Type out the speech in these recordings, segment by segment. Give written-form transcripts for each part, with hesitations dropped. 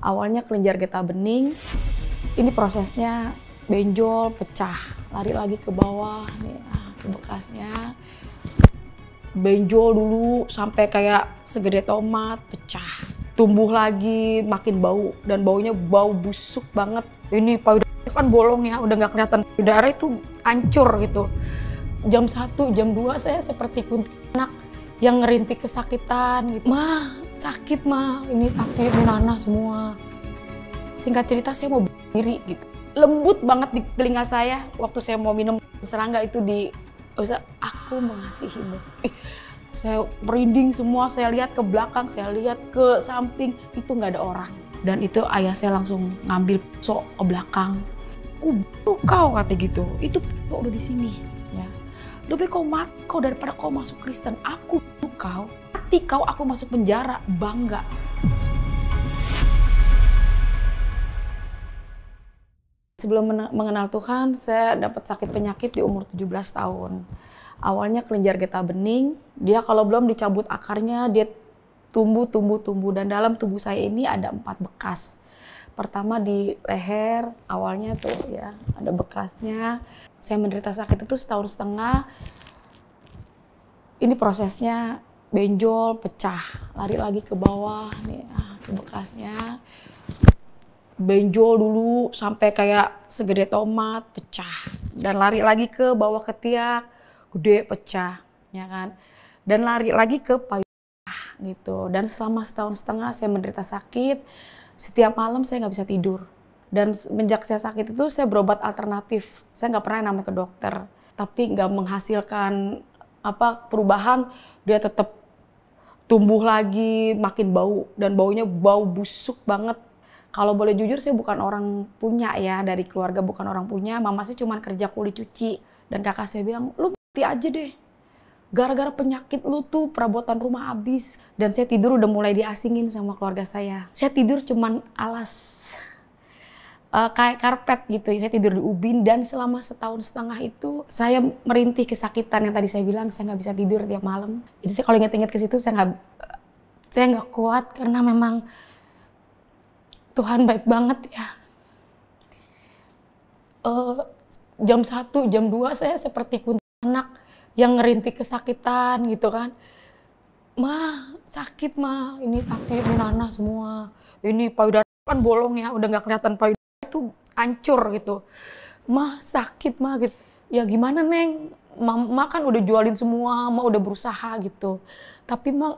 Awalnya kelenjar getah bening, ini prosesnya benjol, pecah, lari lagi ke bawah, nih, ke bekasnya. Benjol dulu sampai kayak segede tomat, pecah. Tumbuh lagi, makin bau, dan baunya bau busuk banget. Ini payudara kan bolong ya, udah nggak kelihatan. Payudara itu hancur gitu. Jam 1, jam 2 saya seperti kuntilanak yang ngerintik kesakitan gitu. "Ma, sakit ma, ini sakit, ini nanah semua." Singkat cerita saya mau bunuh diri gitu. Lembut banget di telinga saya waktu saya mau minum serangga itu di "Aku mengasihimu." Saya merinding semua, saya lihat ke belakang, saya lihat ke samping, itu nggak ada orang. Dan itu ayah saya langsung ngambil pisau ke belakang. "Ku bunuh kau," kata gitu. "Itu pisau udah di sini. Ya. Lebih kau mati kau daripada kau masuk Kristen. Aku bunuh kau. Mati kau, aku masuk penjara. Bangga." Sebelum mengenal Tuhan, saya dapat sakit penyakit di umur 17 tahun. Awalnya kelenjar getah bening, dia kalau belum dicabut akarnya, dia tumbuh. Dan dalam tubuh saya ini ada 4 bekas. Pertama di leher, awalnya tuh ya, ada bekasnya. Saya menderita sakit itu setahun setengah. Ini prosesnya benjol, pecah, lari lagi ke bawah, nih, ke bekasnya. Benjol dulu sampai kayak segede tomat, pecah. Dan lari lagi ke bawah ketiak, gede, pecah, ya kan. Dan lari lagi ke payudara gitu. Dan selama setahun setengah saya menderita sakit, setiap malam saya nggak bisa tidur. Dan semenjak saya sakit itu saya berobat alternatif. Saya nggak pernah namanya ke dokter, tapi nggak menghasilkan perubahan. Dia tetap tumbuh lagi, makin bau, dan baunya bau busuk banget. Kalau boleh jujur, saya bukan orang punya ya, dari keluarga bukan orang punya. Mama saya cuma kerja kuli cuci. Dan kakak saya bilang, "Lu mati aja deh. Gara-gara penyakit lu tuh perabotan rumah habis." Dan saya tidur udah mulai diasingin sama keluarga saya. Saya tidur cuman alas kayak karpet gitu. Saya tidur di ubin, dan selama setahun setengah itu saya merintih kesakitan yang tadi saya bilang, saya nggak bisa tidur tiap malam. Jadi saya kalau inget-inget ke situ saya nggak kuat, karena memang Tuhan baik banget ya. Jam 1, jam 2 saya seperti kuntilanak yang ngerintik kesakitan gitu kan. "Ma, sakit ma, ini sakit, ini nanah semua. Ini payudara kan bolong ya, udah nggak kelihatan, payudara itu hancur gitu. Ma, sakit ma," gitu. "Ya gimana Neng, Ma kan udah jualin semua, Ma udah berusaha gitu. Tapi Ma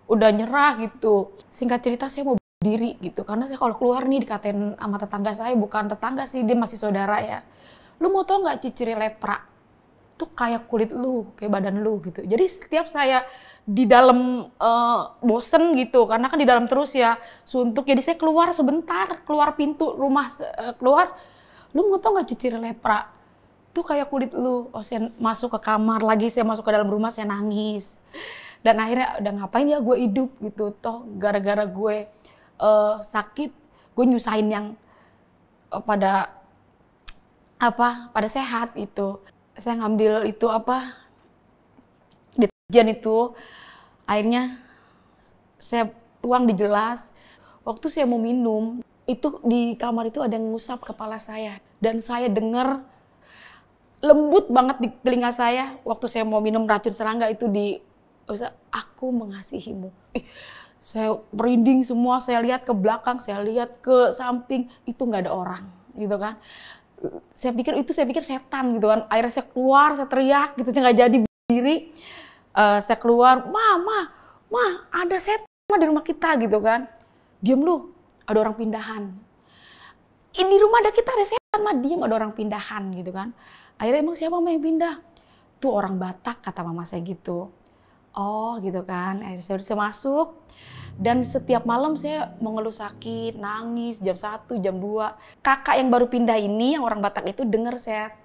udah nyerah gitu." Singkat cerita saya mau diri gitu, karena saya kalau keluar nih dikatain sama tetangga saya, bukan tetangga sih, dia masih saudara ya. "Lu mau tau nggak ciri lepra? Tuh kayak kulit lu, kayak badan lu," gitu. Jadi setiap saya di dalam bosen gitu, karena kan di dalam terus ya, suntuk. Jadi saya keluar sebentar, keluar pintu rumah, keluar. "Lu mau tau nggak ciri lepra? Tuh kayak kulit lu." Oh, saya masuk ke kamar lagi, saya masuk ke dalam rumah, saya nangis. Dan akhirnya udah ngapain ya gue hidup gitu, toh gara-gara gue sakit, gue nyusahin yang pada sehat itu. Saya ngambil itu deterjen itu, airnya saya tuang di gelas. Waktu saya mau minum, itu di kamar itu ada yang ngusap kepala saya, dan saya dengar lembut banget di telinga saya waktu saya mau minum racun serangga itu di "Aku mengasihimu." Saya merinding semua, saya lihat ke belakang, saya lihat ke samping, itu nggak ada orang gitu kan. Saya pikir setan gitu kan. Akhirnya saya keluar, saya teriak gitu, saya nggak jadi berdiri. Saya keluar, Ma, ada setan di rumah kita gitu kan. "Diam lu, ada orang pindahan." "Di rumah ada kita ada setan, Ma." "Diam, ada orang pindahan," gitu kan. Akhirnya, "Emang siapa Ma yang pindah?" "Tuh orang Batak," kata mama saya gitu. Oh gitu kan. Akhirnya saya masuk. Dan setiap malam saya mengeluh sakit, nangis jam 1, jam 2. Kakak yang baru pindah ini, yang orang Batak itu, dengar saya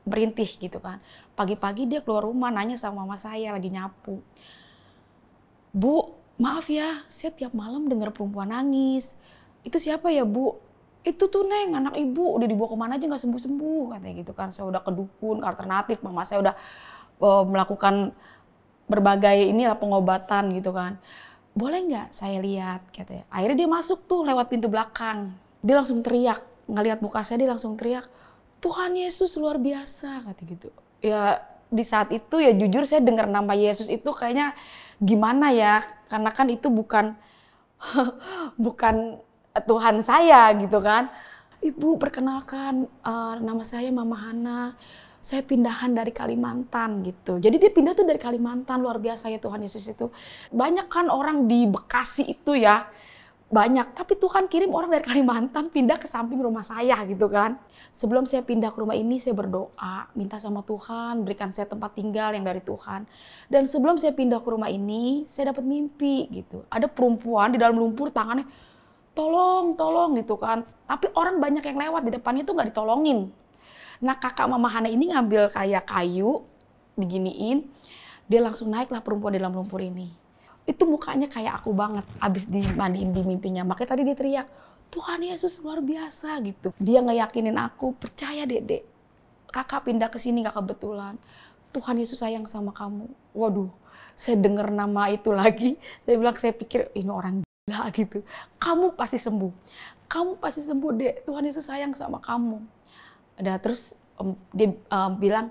merintih gitu kan. Pagi-pagi dia keluar rumah nanya sama mama saya lagi nyapu. "Bu, maaf ya, saya tiap malam dengar perempuan nangis. Itu siapa ya Bu?" "Itu tuh Neng, anak ibu, udah dibawa kemana aja nggak sembuh-sembuh," katanya gitu kan. Saya udah ke dukun, alternatif, mama saya udah melakukan berbagai pengobatan gitu kan. boleh nggak saya lihat, katanya. Akhirnya dia masuk tuh lewat pintu belakang. Dia langsung teriak, ngelihat muka saya dia langsung teriak, Tuhan Yesus luar biasa, kata gitu. Ya di saat itu ya jujur saya dengar nama Yesus itu kayaknya gimana ya, karena kan itu bukan bukan Tuhan saya gitu kan. Ibu perkenalkan, nama saya Mama Hana. Saya pindahan dari Kalimantan gitu. Jadi dia pindah tuh dari Kalimantan, luar biasa ya Tuhan Yesus itu. Banyak kan orang di Bekasi itu ya, banyak. Tapi Tuhan kirim orang dari Kalimantan pindah ke samping rumah saya gitu kan. Sebelum saya pindah ke rumah ini saya berdoa, minta sama Tuhan berikan saya tempat tinggal yang dari Tuhan. Dan sebelum saya pindah ke rumah ini, saya dapat mimpi gitu. Ada perempuan di dalam lumpur tangannya, tolong, tolong gitu kan. Tapi orang banyak yang lewat di depannya tuh nggak ditolongin. Nah kakak Mama Hana ini ngambil kayak kayu, diginiin, dia langsung naiklah perempuan di dalam lumpur ini. Itu mukanya kayak aku banget, abis dimandiin di mimpinya. Makanya tadi dia teriak, Tuhan Yesus luar biasa gitu. Dia ngeyakinin aku, percaya Dek, kakak pindah ke sini gak kebetulan. Tuhan Yesus sayang sama kamu. Waduh, saya dengar nama itu lagi, saya pikir ini orang gila gitu. Kamu pasti sembuh, kamu pasti sembuh Dek, Tuhan Yesus sayang sama kamu. Udah terus dia bilang,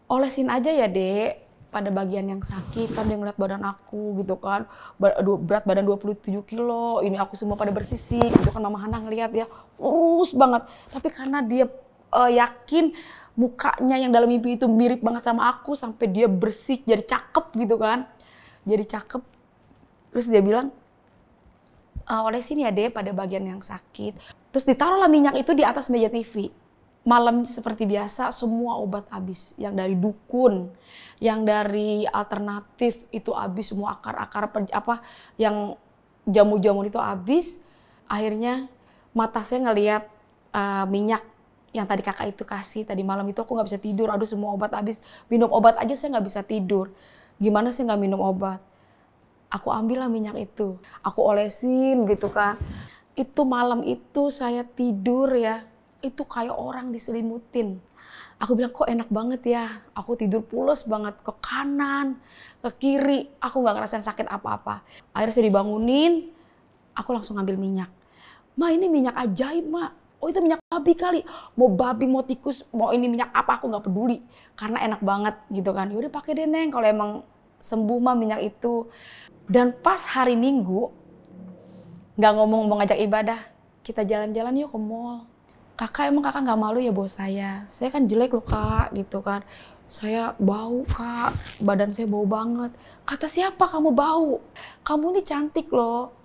olesin aja ya Dek pada bagian yang sakit, kan dia ngeliat badan aku gitu kan, berat badan 27 kilo, ini aku semua pada bersisik gitu kan. Mama Hana ngeliat ya kurus banget, tapi karena dia yakin mukanya yang dalam mimpi itu mirip banget sama aku, sampai dia bersih jadi cakep gitu kan, jadi cakep. Terus dia bilang, olesin ya Dek pada bagian yang sakit. Terus ditaruhlah minyak itu di atas meja TV. Malam seperti biasa semua obat habis, yang dari dukun, yang dari alternatif itu habis, semua akar-akar yang jamu-jamu itu habis. Akhirnya mata saya ngelihat minyak yang tadi kakak itu kasih tadi malam itu, aku nggak bisa tidur. Aduh semua obat habis, minum obat aja saya nggak bisa tidur. Gimana sih nggak minum obat? Aku ambillah minyak itu, aku olesin gitu kan. Itu malam itu saya tidur ya, itu kayak orang diselimutin. Aku bilang kok enak banget ya, aku tidur pules banget ke kanan, ke kiri, aku nggak ngerasain sakit apa-apa. Akhirnya saya dibangunin, aku langsung ngambil minyak. Ma ini minyak ajaib Ma, oh itu minyak babi kali, mau babi mau tikus mau ini minyak apa aku nggak peduli, karena enak banget gitu kan. Yaudah pakai deh Neng, kalau emang sembuh mah minyak itu. Dan pas hari Minggu, nggak ngomong mau ngajak ibadah, kita jalan-jalan yuk ke mall. Kakak emang kakak nggak malu ya bawa saya kan jelek loh Kak gitu kan. Saya bau Kak, badan saya bau banget. Kata siapa kamu bau? Kamu ini cantik loh.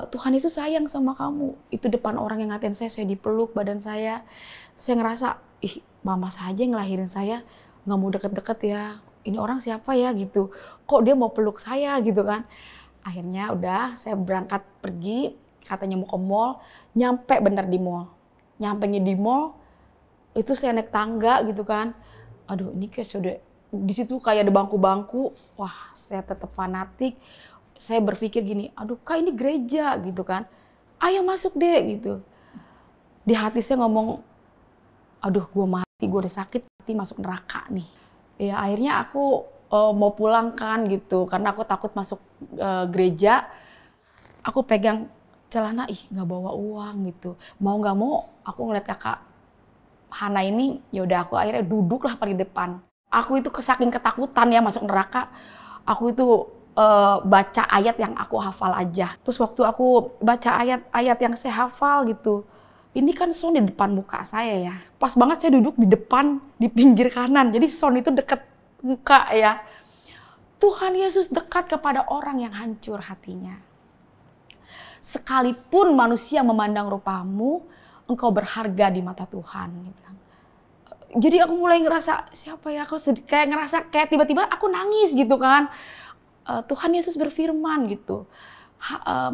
Tuhan itu sayang sama kamu. Itu depan orang yang ngatain saya dipeluk badan saya. Saya ngerasa, ih mama saja yang ngelahirin saya, nggak mau deket-deket ya. Ini orang siapa ya gitu. Kok dia mau peluk saya gitu kan. Akhirnya udah saya berangkat pergi, katanya mau ke mall, nyampe bener di mall. Nyampenya di mall, itu saya naik tangga gitu kan. Aduh ini kayak sudah, di situ kayak ada bangku-bangku. Wah saya tetap fanatik. Saya berpikir gini, aduh Kak ini gereja gitu kan. Ayo masuk deh gitu. Di hati saya ngomong, aduh gue mati, gue udah sakit, mati masuk neraka nih. Ya akhirnya aku mau pulang kan gitu. Karena aku takut masuk gereja. Aku pegang celana, ih nggak bawa uang gitu. Mau nggak mau aku ngeliat kakak Hana ini, yaudah aku akhirnya duduklah paling depan. Aku itu saking ketakutan ya masuk neraka, aku itu baca ayat yang aku hafal aja. Terus waktu aku baca ayat-ayat yang saya hafal gitu, ini kan sound di depan muka saya ya. Pas banget saya duduk di depan, di pinggir kanan, jadi sound itu deket muka ya. Tuhan Yesus dekat kepada orang yang hancur hatinya. Sekalipun manusia memandang rupamu, engkau berharga di mata Tuhan. Dia bilang. Jadi aku mulai ngerasa, siapa ya, aku kayak ngerasa kayak tiba-tiba aku nangis gitu kan. Tuhan Yesus berfirman gitu,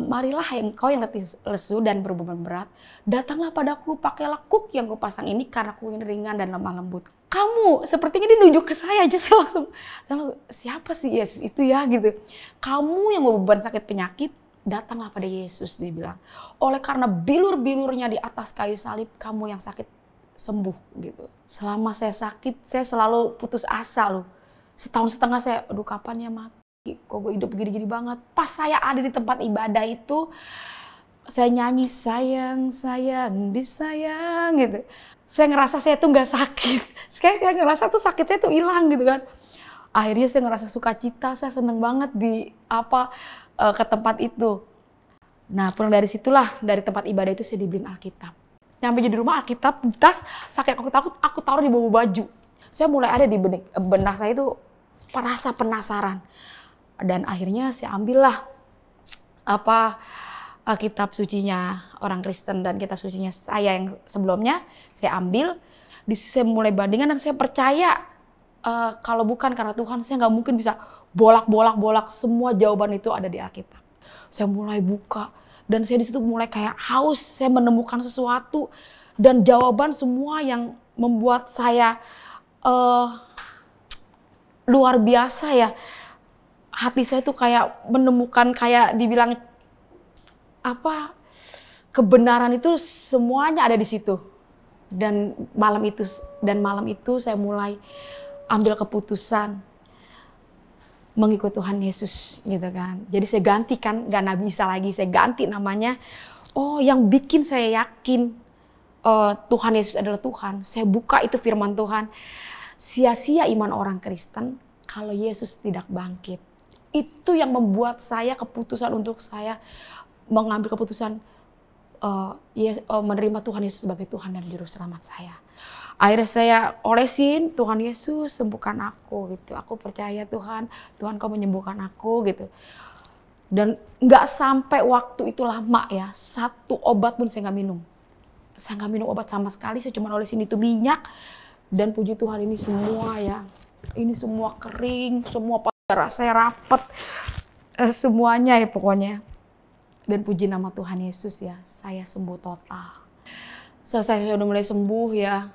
marilah engkau yang letih lesu dan berbeban berat, datanglah padaku, pakailah kuk yang kupasang ini karena aku ringan dan lemah lembut. Kamu, sepertinya dia nunjuk ke saya aja, saya langsung siapa sih Yesus itu ya gitu. Kamu yang beban sakit penyakit, datanglah pada Yesus, dia bilang. Oleh karena bilur-bilurnya di atas kayu salib, kamu yang sakit sembuh gitu. Selama saya sakit, saya selalu putus asa loh. Setahun setengah saya, aduh kapan ya mati. kok gue hidup gini-gini banget. Pas saya ada di tempat ibadah itu, saya nyanyi sayang, sayang, disayang gitu. Saya ngerasa saya tuh nggak sakit. Saya ngerasa tuh sakitnya tuh hilang gitu kan. Akhirnya saya ngerasa sukacita, saya seneng banget ke tempat itu. Nah pulang dari situlah, dari tempat ibadah itu saya dibeliin Alkitab. Nyampe di rumah Alkitab, tas, saking aku takut, aku taruh di bawah baju. Saya mulai ada di benak saya itu rasa penasaran. Dan akhirnya saya ambillah kitab sucinya orang Kristen dan kitab sucinya saya yang sebelumnya saya ambil. Di situ saya mulai bandingkan dan saya percaya kalau bukan karena Tuhan saya nggak mungkin bisa bolak semua jawaban itu ada di Alkitab. Saya mulai buka dan saya di situ mulai kayak haus, saya menemukan sesuatu dan jawaban semua yang membuat saya luar biasa ya. Hati saya tuh kayak menemukan, kayak dibilang kebenaran itu semuanya ada di situ. Dan malam itu saya mulai ambil keputusan mengikut Tuhan Yesus gitu kan. Jadi saya gantikan, gak Nabi Isa lagi, saya ganti namanya. Oh, yang bikin saya yakin Tuhan Yesus adalah Tuhan. Saya buka itu firman Tuhan. Sia-sia iman orang Kristen kalau Yesus tidak bangkit. Itu yang membuat saya keputusan untuk saya mengambil keputusan menerima Tuhan Yesus sebagai Tuhan dan Juru Selamat saya. Akhirnya saya olesin, Tuhan Yesus sembuhkan aku gitu. Aku percaya Tuhan kau menyembuhkan aku gitu. Dan nggak sampai waktu itu lama ya, 1 obat pun saya nggak minum. Saya nggak minum obat sama sekali, saya cuma olesin itu minyak. Dan puji Tuhan ini semua ya, ini semua kering, semua darah saya rapet, semuanya ya pokoknya. Dan puji nama Tuhan Yesus ya, saya sembuh total. Saya udah mulai sembuh ya,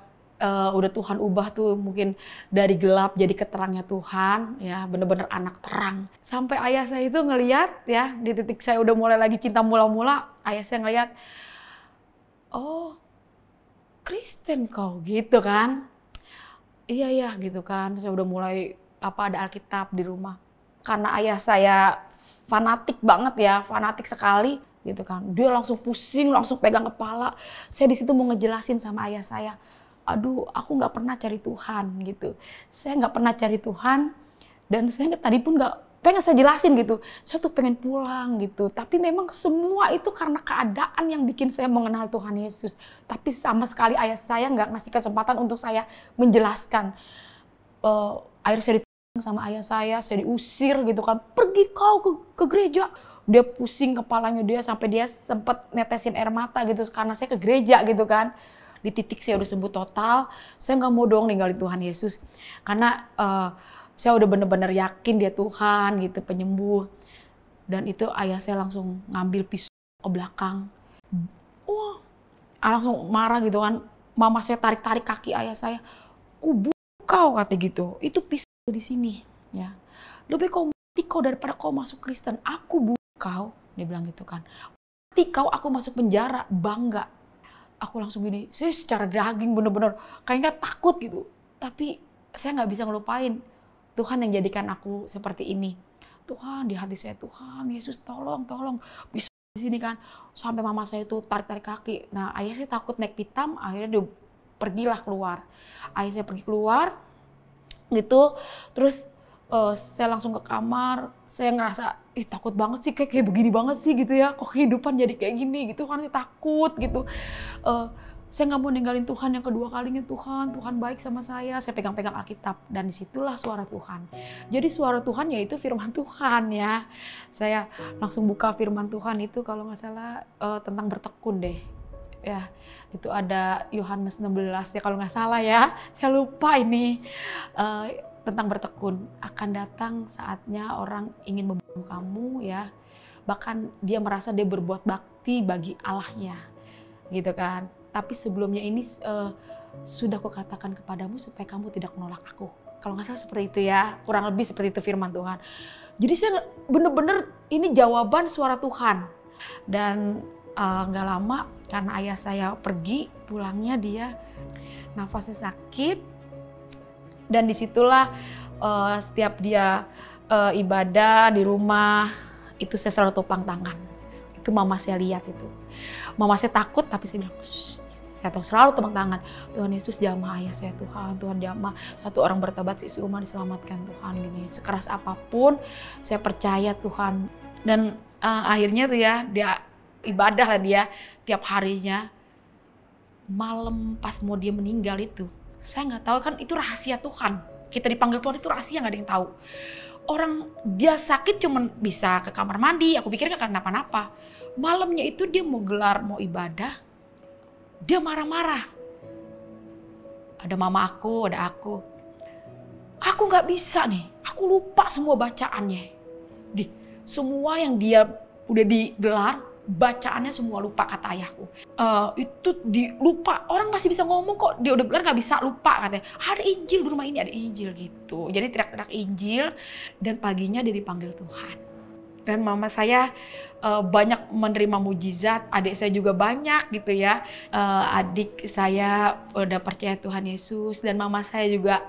udah Tuhan ubah tuh mungkin dari gelap jadi keterangnya Tuhan ya, bener-bener anak terang. Sampai ayah saya itu ngeliat ya, di titik saya udah mulai lagi cinta mula-mula, ayah saya ngeliat, oh Kristen kau gitu kan. Iya ya gitu kan, saya udah mulai ada Alkitab di rumah. Karena ayah saya fanatik banget ya, fanatik sekali gitu kan. Dia langsung pusing, langsung pegang kepala. Saya di situ mau ngejelasin sama ayah saya, aduh aku nggak pernah cari Tuhan gitu. Saya nggak pernah cari Tuhan dan saya tadi pun nggak pengen saya jelasin gitu. Saya tuh pengen pulang gitu. Tapi memang semua itu karena keadaan yang bikin saya mengenal Tuhan Yesus. Tapi sama sekali ayah saya nggak ngasih kesempatan untuk saya menjelaskan. Akhirnya saya ditanya sama ayah saya diusir gitu kan. Pergi kau ke gereja. Dia pusing kepalanya dia sampai dia sempat netesin air mata gitu. Karena saya ke gereja gitu kan. Di titik saya udah sembuh total. Saya nggak mau dong ninggalin Tuhan Yesus. Karena saya udah bener-bener yakin dia Tuhan gitu, penyembuh. Dan itu ayah saya langsung ngambil pisau ke belakang. Wah, langsung marah gitu kan. Mama saya tarik-tarik kaki ayah saya. Kubu kau kata gitu. Itu pisau di sini ya. Lebih kau mati kau daripada kau masuk Kristen. Aku bunuh kau, dia bilang gitu kan. Mati kau, aku masuk penjara, bangga. Aku langsung gini, saya secara daging bener-bener kayaknya takut gitu. Tapi saya nggak bisa ngelupain Tuhan yang jadikan aku seperti ini. Tuhan di hati saya, Tuhan Yesus tolong. Bisa di sini kan. Sampai mama saya itu tarik-tarik kaki. Nah ayah saya takut naik pitam, akhirnya dia pergilah keluar. Ayah saya pergi keluar gitu. Terus saya langsung ke kamar. Saya ngerasa, takut banget sih, kayak begini banget sih gitu ya. Kok kehidupan jadi kayak gini gitu kan, saya takut gitu. Saya nggak mau ninggalin Tuhan yang kedua kalinya. Tuhan baik sama saya pegang-pegang Alkitab. Dan disitulah suara Tuhan. Jadi suara Tuhan yaitu firman Tuhan ya. Saya langsung buka firman Tuhan itu kalau nggak salah tentang bertekun deh. Ya, itu ada Yohanes 16 ya kalau nggak salah ya. Saya lupa ini. Tentang bertekun. Akan datang saatnya orang ingin membunuh kamu ya. Bahkan dia merasa dia berbuat bakti bagi Allahnya. Gitu kan. Tapi sebelumnya ini sudah kukatakan kepadamu supaya kamu tidak menolak aku. Kalau nggak salah seperti itu ya, kurang lebih seperti itu firman Tuhan. Jadi saya bener-bener ini jawaban suara Tuhan. Dan nggak lama karena ayah saya pergi, pulangnya dia nafasnya sakit. Dan disitulah setiap dia ibadah di rumah, itu saya selalu topang tangan. Itu mama saya lihat itu. Mama saya takut tapi saya bilang, saya tahu selalu topang tangan. Tuhan Yesus jamah ayah saya Tuhan. Tuhan jamah satu orang bertobat seisi rumah diselamatkan Tuhan. Gini, sekeras apapun saya percaya Tuhan. Dan akhirnya tuh ya, dia ibadah lah dia tiap harinya. Malam pas mau dia meninggal itu, saya nggak tahu, kan itu rahasia Tuhan. Kita dipanggil Tuhan itu rahasia, nggak ada yang tahu. Orang dia sakit cuman bisa ke kamar mandi, aku pikir gak kenapa-napa. Malamnya itu dia mau gelar, mau ibadah, dia marah-marah. Ada mama aku, ada aku. Aku nggak bisa nih, aku lupa semua bacaannya. Semua yang dia udah digelar, bacaannya semua lupa, kata ayahku. Itu lupa, orang masih bisa ngomong kok, dia udah gelar gak bisa, lupa katanya. Ada Injil di rumah ini, ada Injil gitu. Jadi teriak-teriak Injil, dan paginya dia dipanggil Tuhan. Dan mama saya banyak menerima mujizat, adik saya juga banyak gitu ya. Adik saya udah percaya Tuhan Yesus, dan mama saya juga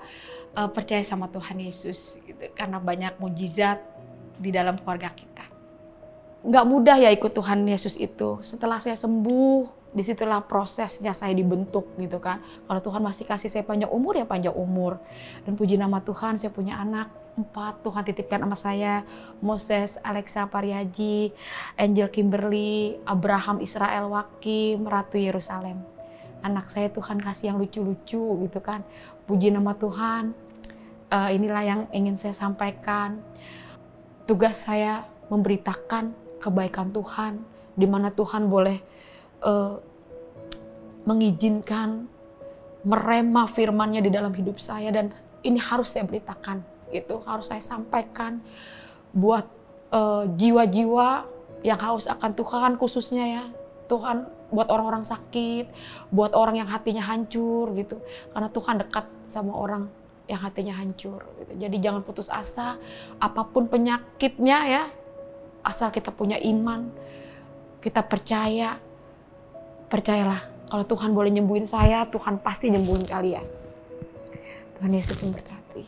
percaya sama Tuhan Yesus gitu, karena banyak mujizat di dalam keluarga kita. Nggak mudah ya ikut Tuhan Yesus itu. Setelah saya sembuh, disitulah prosesnya saya dibentuk gitu kan. Kalau Tuhan masih kasih saya panjang umur, ya panjang umur. Dan puji nama Tuhan, saya punya anak 4. Tuhan titipkan sama saya, Moses, Alexa Pariaji, Angel Kimberly, Abraham Israel Wakim, Ratu Yerusalem. Anak saya Tuhan kasih yang lucu-lucu gitu kan. Puji nama Tuhan. Inilah yang ingin saya sampaikan. Tugas saya memberitakan kebaikan Tuhan, di mana Tuhan boleh mengizinkan merema firman-Nya di dalam hidup saya, dan ini harus saya beritakan, itu harus saya sampaikan buat jiwa-jiwa yang haus akan Tuhan, khususnya ya Tuhan, buat orang-orang sakit, buat orang yang hatinya hancur gitu, karena Tuhan dekat sama orang yang hatinya hancur gitu. Jadi jangan putus asa, apapun penyakitnya ya, asal kita punya iman, kita percayalah kalau Tuhan boleh nyembuhin saya, Tuhan pasti nyembuhin kalian. Tuhan Yesus memberkati.